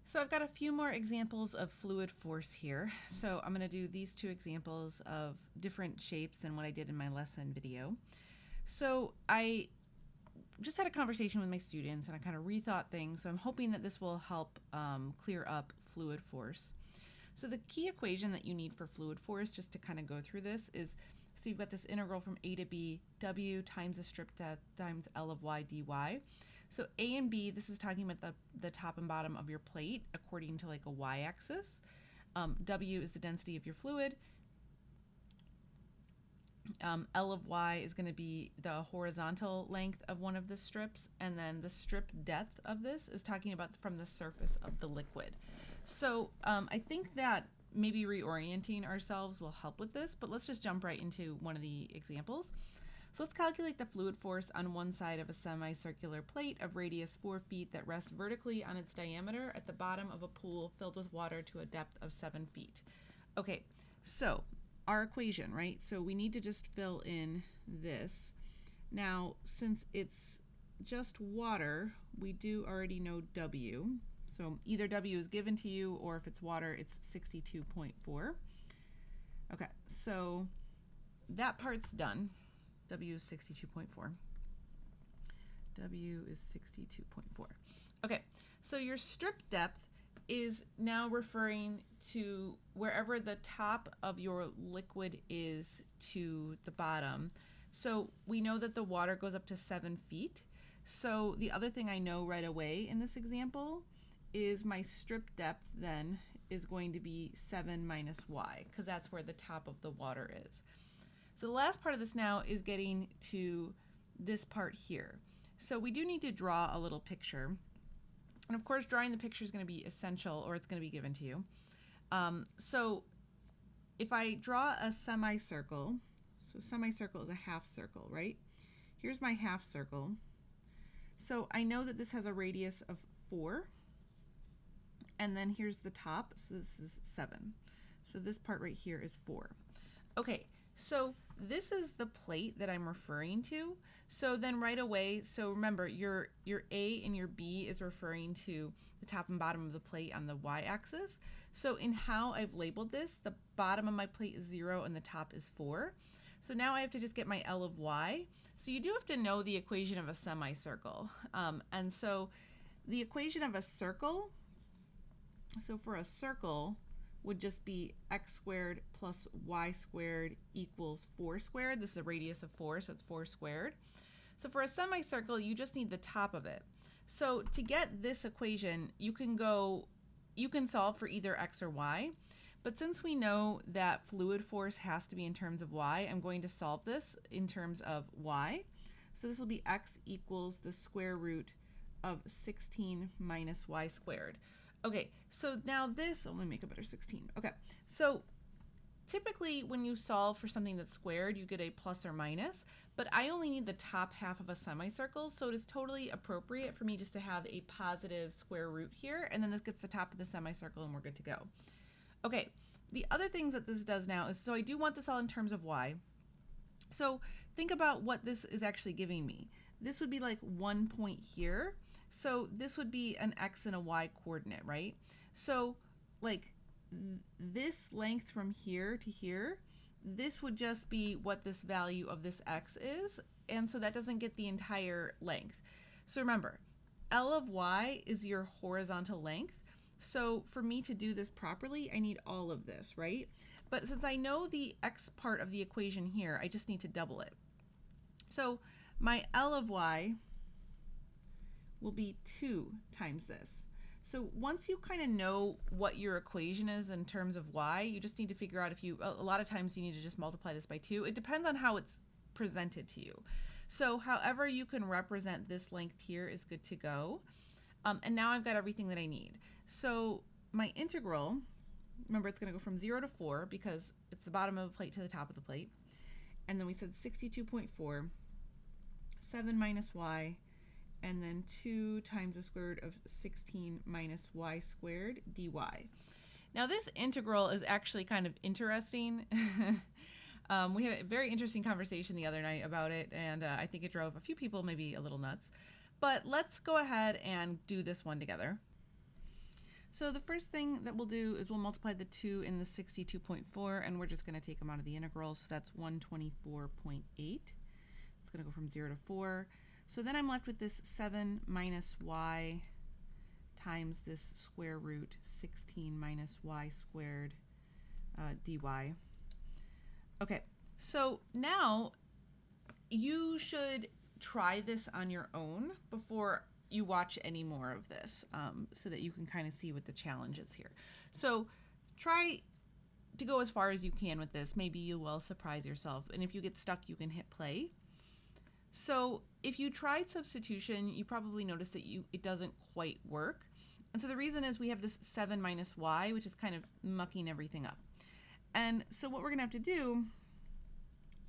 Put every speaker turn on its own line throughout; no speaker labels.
So I've got a few more examples of fluid force here. So I'm going to do these two examples of different shapes than what I did in my lesson video. So I just had a conversation with my students and I kind of rethought things. So I'm hoping that this will help clear up fluid force. So the key equation that you need for fluid force, just to kind of go through this, is so you've got this integral from a to b, w times the strip depth times L of y dy. So a and b, this is talking about the top and bottom of your plate according to like a y-axis. W is the density of your fluid. L of y is going to be the horizontal length of one of the strips, and then the strip depth of this is talking about from the surface of the liquid. So I think that maybe reorienting ourselves will help with this, but let's just jump right into one of the examples. So let's calculate the fluid force on one side of a semicircular plate of radius 4 feet that rests vertically on its diameter at the bottom of a pool filled with water to a depth of 7 feet. Okay, so our equation, right? So we need to just fill in this. Now, since it's just water, we do already know W. So either W is given to you, or if it's water, it's 62.4. Okay, so that part's done. W is 62.4. W is 62.4. Okay, so your strip depth is now referring to wherever the top of your liquid is to the bottom. So we know that the water goes up to 7 feet. So the other thing I know right away in this example is my strip depth then is going to be 7 minus y, because that's where the top of the water is. So the last part of this now is getting to this part here. So we do need to draw a little picture. And of course, drawing the picture is going to be essential, or it's going to be given to you. So if I draw a semicircle, so semicircle is a half circle, right? Here's my half circle. So I know that this has a radius of 4. And then here's the top, so this is 7. So this part right here is 4. Okay, so this is the plate that I'm referring to. So then right away, so remember your A and your B is referring to the top and bottom of the plate on the y-axis. So in how I've labeled this, the bottom of my plate is 0 and the top is 4. So now I have to just get my L of y. So you do have to know the equation of a semicircle. And so the equation of a circle, so for a circle, would just be x squared plus y squared equals 4 squared. This is a radius of 4, so it's 4 squared. So for a semicircle, you just need the top of it. So to get this equation, you can solve for either x or y. But since we know that fluid force has to be in terms of y, I'm going to solve this in terms of y. So this will be x equals the square root of 16 minus y squared. Okay, so now this, let me make a better 16. Okay, so typically when you solve for something that's squared, you get a plus or minus, but I only need the top half of a semicircle, so it is totally appropriate for me just to have a positive square root here, and then this gets the top of the semicircle and we're good to go. Okay, the other things that this does now is, so I do want this all in terms of y. So think about what this is actually giving me. This would be like 1 point here. So this would be an x and a y coordinate, right? So like this length from here to here, this would just be what this value of this x is. And so that doesn't get the entire length. So remember, L of y is your horizontal length. So for me to do this properly, I need all of this, right? But since I know the x part of the equation here, I just need to double it. So my L of y will be 2 times this. So once you kind of know what your equation is in terms of y, you just need to figure out a lot of times you need to just multiply this by 2. It depends on how it's presented to you. So however you can represent this length here is good to go. And now I've got everything that I need. So my integral, remember it's going to go from 0 to 4 because it's the bottom of the plate to the top of the plate. And then we said 62.4, 7 minus y, and then 2 times the square root of 16 minus y squared dy. Now this integral is actually kind of interesting. We had a very interesting conversation the other night about it, and I think it drove a few people maybe a little nuts. But let's go ahead and do this one together. So the first thing that we'll do is we'll multiply the 2 in the 62.4, and we're just going to take them out of the integral. So that's 124.8. It's going to go from 0 to 4. So then I'm left with this 7 minus y times this square root 16 minus y squared dy. Okay, so now you should try this on your own before you watch any more of this, so that you can kind of see what the challenge is here. So try to go as far as you can with this. Maybe you will surprise yourself, and if you get stuck, you can hit play. So if you tried substitution, you probably noticed that it doesn't quite work. And so the reason is we have this 7 minus y, which is kind of mucking everything up. And so what we're going to have to do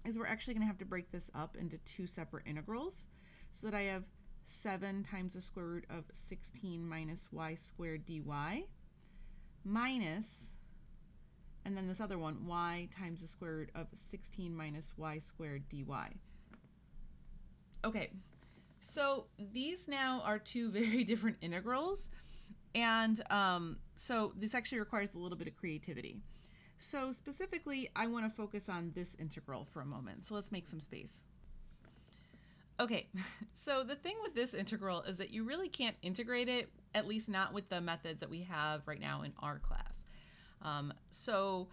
is we're actually going to have to break this up into 2 separate integrals, so that I have 7 times the square root of 16 minus y squared dy minus, and then this other one, y times the square root of 16 minus y squared dy. Okay, so these now are 2 very different integrals, and so this actually requires a little bit of creativity. So specifically, I want to focus on this integral for a moment. So let's make some space. Okay, so the thing with this integral is that you really can't integrate it, at least not with the methods that we have right now in our class. So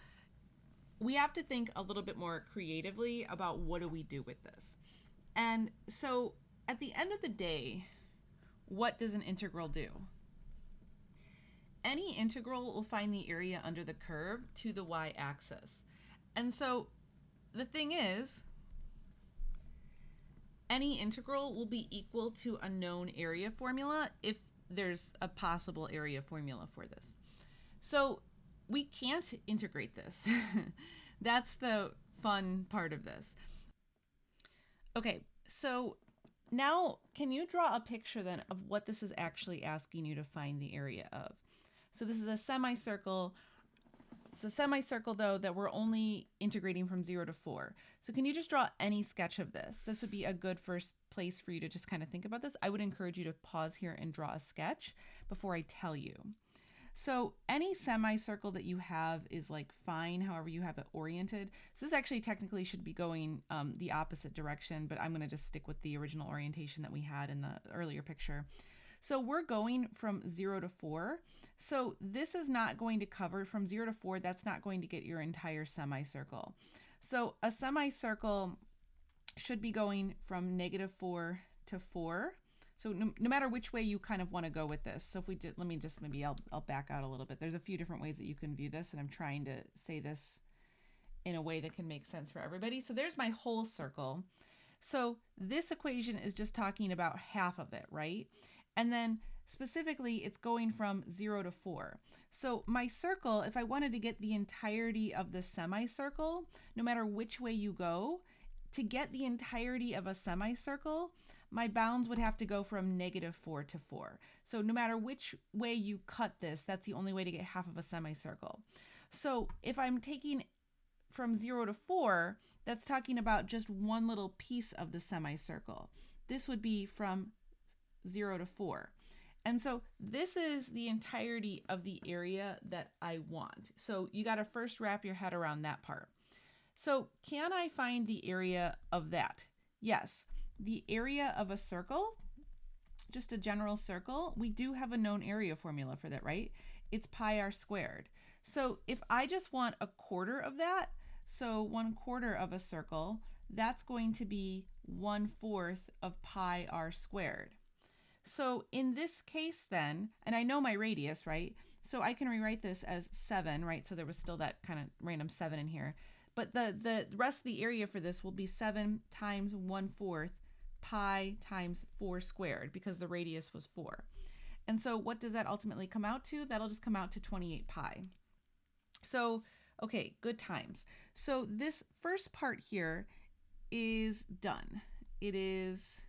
we have to think a little bit more creatively about what do we do with this. And so at the end of the day, what does an integral do? Any integral will find the area under the curve to the y-axis. And so the thing is, any integral will be equal to a known area formula if there's a possible area formula for this. So we can't integrate this. That's the fun part of this. Okay, so now can you draw a picture then of what this is actually asking you to find the area of? So this is a semicircle. It's a semicircle, though, that we're only integrating from 0 to 4. So can you just draw any sketch of this? This would be a good first place for you to just kind of think about this. I would encourage you to pause here and draw a sketch before I tell you. So any semicircle that you have is like fine, however you have it oriented. So this actually technically should be going the opposite direction, but I'm going to just stick with the original orientation that we had in the earlier picture. So we're going from 0 to 4. So this is not going to cover from 0 to 4. That's not going to get your entire semicircle. So a semicircle should be going from -4 to 4. So no matter which way you kind of want to go with this. So if we did, let me just, maybe I'll back out a little bit. There's a few different ways that you can view this, and I'm trying to say this in a way that can make sense for everybody. So there's my whole circle. So this equation is just talking about half of it, right? And then specifically, it's going from 0 to 4. So my circle, if I wanted to get the entirety of the semicircle, no matter which way you go, to get the entirety of a semicircle, my bounds would have to go from -4 to 4. So no matter which way you cut this, that's the only way to get half of a semicircle. So if I'm taking from 0 to 4, that's talking about just one little piece of the semicircle. This would be from 0 to 4. And so this is the entirety of the area that I want. So you got to first wrap your head around that part. So can I find the area of that? Yes. The area of a circle, just a general circle, we do have a known area formula for that, right? It's pi r squared. So if I just want a quarter of that, so 1/4 of a circle, that's going to be 1/4 of pi r squared. So in this case then, and I know my radius, right? So I can rewrite this as 7, right? So there was still that kind of random 7 in here. But the rest of the area for this will be 7 times 1/4 pi times 4 squared, because the radius was 4. And so what does that ultimately come out to? That'll just come out to 28 pi. So, okay, good times. So this first part here is done. It is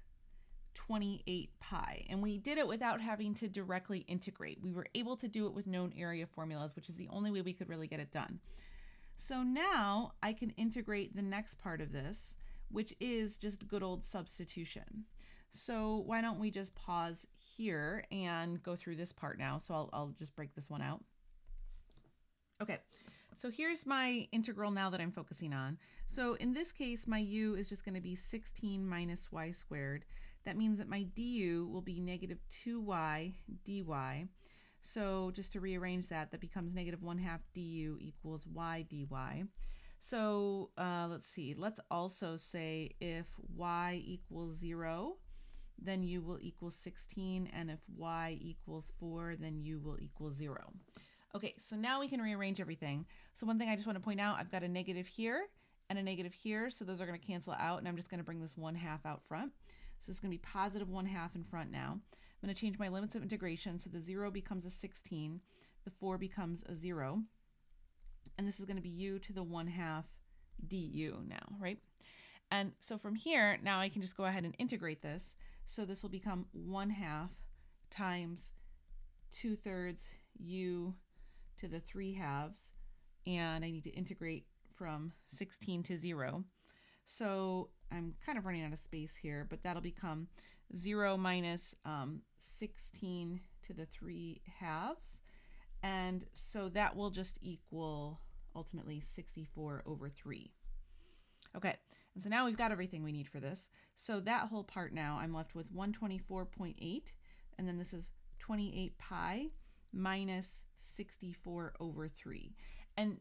28 pi, and we did it without having to directly integrate. We were able to do it with known area formulas, which is the only way we could really get it done. So now I can integrate the next part of this, which is just good old substitution. So why don't we just pause here and go through this part now. So I'll just break this one out. Okay, so here's my integral now that I'm focusing on. So in this case, my u is just going to be 16 minus y squared. That means that my du will be negative 2y dy. So just to rearrange that, that becomes negative 1/2 du equals y dy. So let's see, let's also say if y equals 0, then u will equal 16, and if y equals 4, then u will equal 0. Okay, so now we can rearrange everything. So one thing I just want to point out, I've got a negative here and a negative here, so those are going to cancel out, and I'm just going to bring this 1/2 out front. So it's going to be positive 1/2 in front now. I'm going to change my limits of integration, so the 0 becomes a 16, the 4 becomes a 0, and this is going to be u to the 1/2 du now, right? And so from here, now I can just go ahead and integrate this. So this will become 1/2 times 2/3 u to the 3/2, and I need to integrate from 16 to 0. So I'm kind of running out of space here, but that'll become 0 minus 16 to the 3/2, and so that will just equal ultimately 64/3. Okay, and so now we've got everything we need for this. So that whole part now, I'm left with 124.8, and then this is 28 pi minus 64/3. And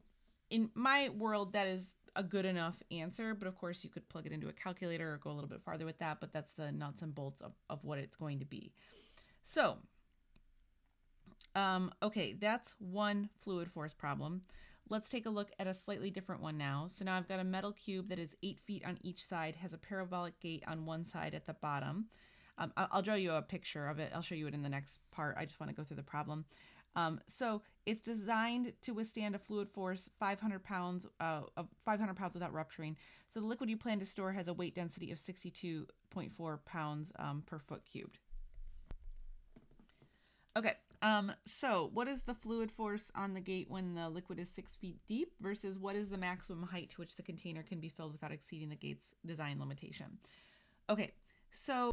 in my world, that is a good enough answer, but of course you could plug it into a calculator or go a little bit farther with that, but that's the nuts and bolts of what it's going to be. So, okay, that's one fluid force problem. Let's take a look at a slightly different one now. So now I've got a metal cube that is 8 feet on each side, has a parabolic gate on one side at the bottom. I'll draw you a picture of it. I'll show you it in the next part. I just want to go through the problem. So it's designed to withstand a fluid force 500 pounds without rupturing. So the liquid you plan to store has a weight density of 62.4 pounds per foot cubed. Okay, so what is the fluid force on the gate when the liquid is 6 feet deep versus what is the maximum height to which the container can be filled without exceeding the gate's design limitation? Okay, so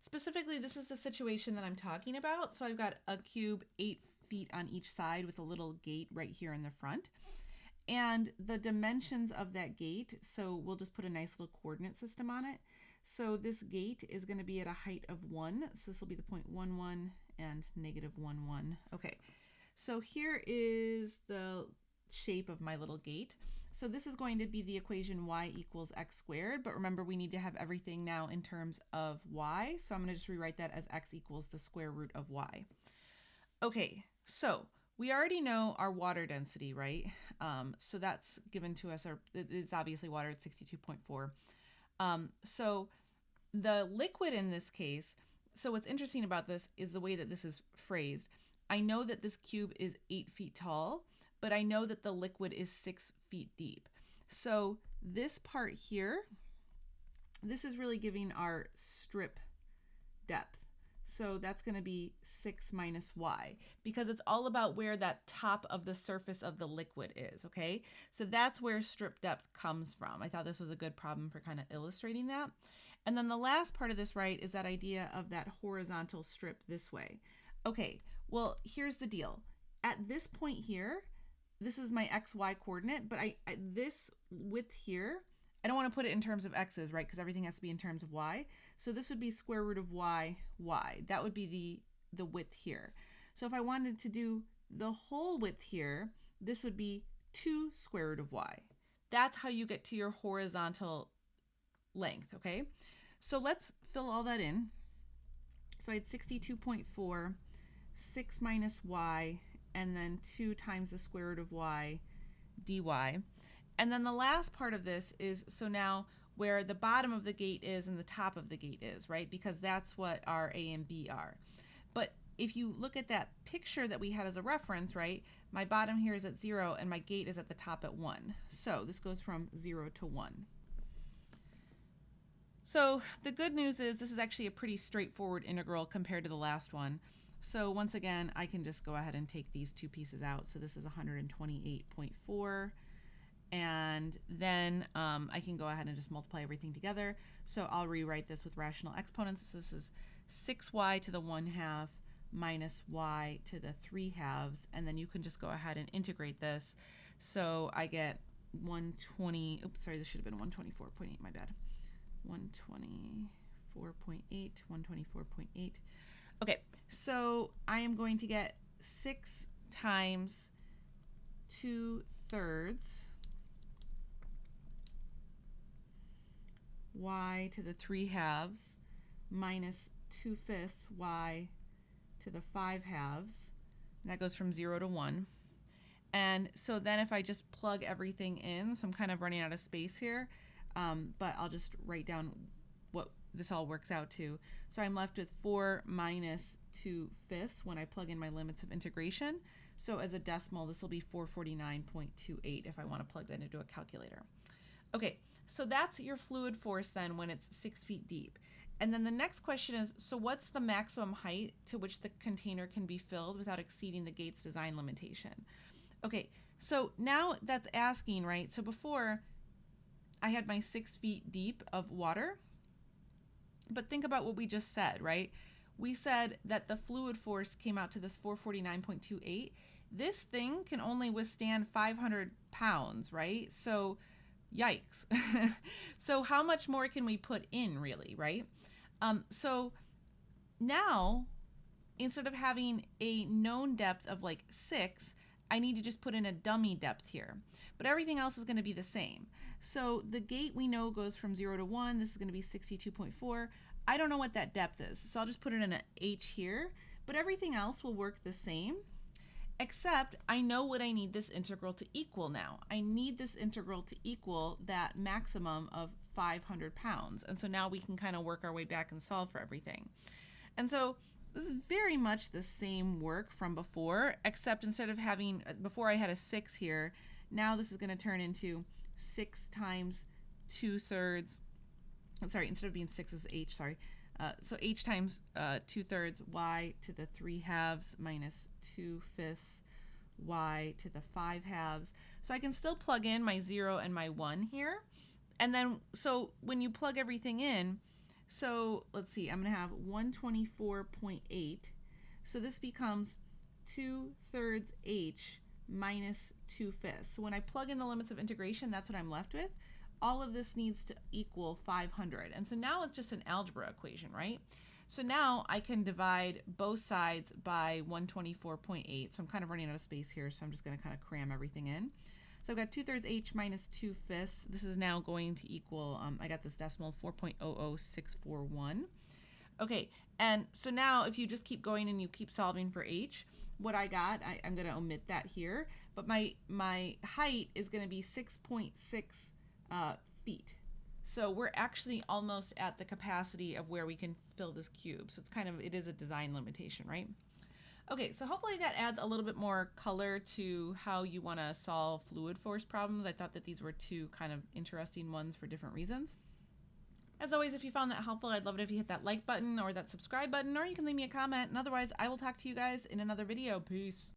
specifically, this is the situation that I'm talking about. So I've got a cube 8 feet on each side with a little gate right here in the front. And the dimensions of that gate, so we'll just put a nice little coordinate system on it. So this gate is going to be at a height of 1. So this will be the point 1, 1 and negative 1, 1. Okay, so here is the shape of my little gate. So this is going to be the equation y equals x squared, but remember we need to have everything now in terms of y, so I'm going to just rewrite that as x equals the square root of y. Okay, so we already know our water density, right? So that's given to us, it's obviously water at 62.4. So the liquid in this case, so what's interesting about this is the way that this is phrased. I know that this cube is 8 feet tall, but I know that the liquid is 6 feet deep. So this part here, this is really giving our strip depth. So that's going to be 6 minus y, because it's all about where that top of the surface of the liquid is, okay? So that's where strip depth comes from. I thought this was a good problem for kind of illustrating that. And then the last part of this, right, is that idea of that horizontal strip this way. Okay, well, here's the deal. At this point here, this is my xy coordinate, but this width here, I don't want to put it in terms of x's, right? Because everything has to be in terms of y. So this would be square root of y. That would be the width here. So if I wanted to do the whole width here, this would be 2 square root of y. That's how you get to your horizontal length, okay? So let's fill all that in. So I had 62.4, 6 minus y, and then 2 times the square root of y dy. And then the last part of this is, so now where the bottom of the gate is and the top of the gate is, right? Because that's what our A and B are. But if you look at that picture that we had as a reference, right? My bottom here is at 0 and my gate is at the top at 1. So this goes from 0 to 1. So the good news is this is actually a pretty straightforward integral compared to the last one. So once again, I can just go ahead and take these two pieces out. So this is 128.4. And then I can go ahead and just multiply everything together. So I'll rewrite this with rational exponents. So this is 6y to the 1/2 minus y to the 3/2, and then you can just go ahead and integrate this. So I get 120, oops, sorry, this should have been 124.8, my bad. 124.8, 124.8. Okay, so I am going to get 6 times 2/3 y to the 3/2 minus 2/5 y to the 5/2. And that goes from 0 to 1. And so then if I just plug everything in, so I'm kind of running out of space here, but I'll just write down what this all works out to. So I'm left with 4 minus 2/5 when I plug in my limits of integration. So as a decimal, this will be 449.28 if I want to plug that into a calculator. Okay, so that's your fluid force then when it's 6 feet deep. And then the next question is, so what's the maximum height to which the container can be filled without exceeding the gate's design limitation? Okay, so now that's asking, right? So before I had my 6 feet deep of water, but think about what we just said, right? We said that the fluid force came out to this 449.28. This thing can only withstand 500 pounds, right? So yikes. So how much more can we put in really, right? So now instead of having a known depth of like 6, I need to just put in a dummy depth here, but everything else is going to be the same. So the gate we know goes from 0 to 1. This is going to be 62.4. I don't know what that depth is, so I'll just put it in an H here, but everything else will work the same, except I know what I need this integral to equal now. I need this integral to equal that maximum of 500 pounds. And so now we can kind of work our way back and solve for everything. And so this is very much the same work from before, except instead of having, before I had a 6 here, now this is going to turn into 6 times 2/3. I'm sorry, instead of being 6 is h, sorry. So h times 2/3 y to the 3/2 minus 2/5 y to the 5/2. So I can still plug in my 0 and my 1 here. And then, so when you plug everything in, so let's see, I'm going to have 124.8. So this becomes 2/3 h minus 2/5. So when I plug in the limits of integration, that's what I'm left with. All of this needs to equal 500. And so now it's just an algebra equation, right? So now I can divide both sides by 124.8. So I'm kind of running out of space here, so I'm just going to kind of cram everything in. So I've got 2/3 h minus 2/5. This is now going to equal, I got this decimal, 4.00641. Okay, and so now if you just keep going and you keep solving for h, what I got, I'm going to omit that here, but my height is going to be 6.6 feet. So we're actually almost at the capacity of where we can fill this cube. So it's kind of, it is a design limitation, right? Okay, so hopefully that adds a little bit more color to how you want to solve fluid force problems. I thought that these were two kind of interesting ones for different reasons. As always, if you found that helpful, I'd love it if you hit that like button or that subscribe button, or you can leave me a comment. And otherwise, I will talk to you guys in another video. Peace.